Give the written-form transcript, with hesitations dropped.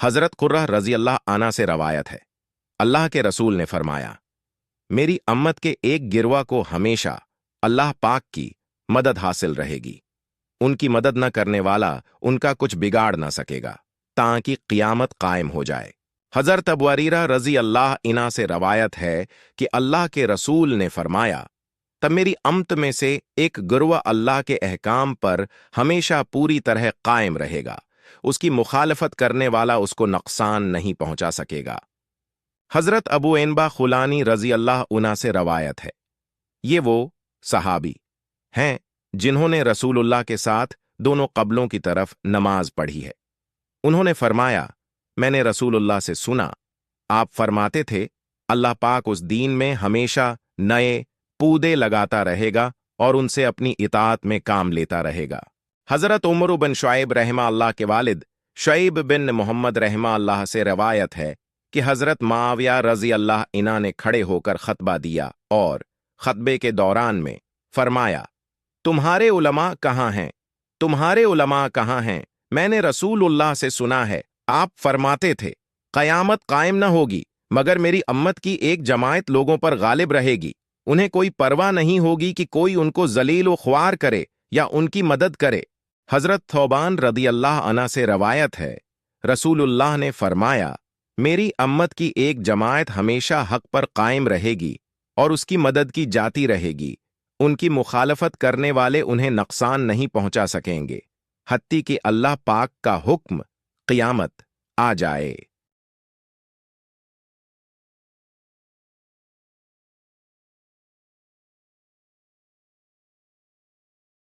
حضرت قرہ رضی اللہ عنہ سے روایت ہے، اللہ کے رسول نے فرمایا، میری امت کے ایک گروہ کو ہمیشہ اللہ پاک کی مدد حاصل رہے گی، ان کی مدد نہ کرنے والا ان کا کچھ بگاڑ نہ سکے گا تاکہ قیامت قائم ہو جائے۔ حضرت ابو ہریرہ رضی اللہ عنہ سے روایت ہے کہ اللہ کے رسول نے فرمایا، تب میری امت میں سے ایک گروہ اللہ کے احکام پر ہمیشہ پوری طرح قائم رہے گا، اس کی مخالفت کرنے والا اس کو نقصان نہیں پہنچا سکے گا۔ حضرت ابو عنبہ خولانی رضی اللہ عنہ سے روایت ہے، یہ وہ صحابی ہیں جنہوں نے رسول اللہ کے ساتھ دونوں قبلوں کی طرف نماز پڑھی ہے۔ انہوں نے فرمایا، میں نے رسول اللہ سے سنا، آپ فرماتے تھے، اللہ پاک اس دین میں ہمیشہ نئے پودے لگاتا رہے گا اور ان سے اپنی اطاعت میں کام لیتا رہے گا۔ حضرت عمر بن شعیب رحمہ اللہ کے والد شعیب بن محمد رحمہ اللہ سے روایت ہے کہ حضرت معاویہ رضی اللہ عنہ نے کھڑے ہو کر خطبہ دیا اور خطبے کے دوران میں فرمایا، تمہارے علماء کہاں ہیں؟ تمہارے علماء کہاں ہیں؟ میں نے رسول اللہ سے سنا ہے، آپ فرماتے تھے، قیامت قائم نہ ہوگی مگر میری امت کی ایک جماعت لوگوں پر غالب رہے گی، انہیں کوئی پرواہ نہیں ہوگی کہ کوئی ان کو ذلیل و خوار کرے یا ان کی مدد کرے۔ حضرت ثوبان رضی اللہ عنہ سے روایت ہے، رسول اللہ نے فرمایا، میری امت کی ایک جماعت ہمیشہ حق پر قائم رہے گی اور اس کی مدد کی جاتی رہے گی، ان کی مخالفت کرنے والے انہیں نقصان نہیں پہنچا سکیں گے، حتیٰ کہ اللہ پاک کا حکم قیامت آ جائے۔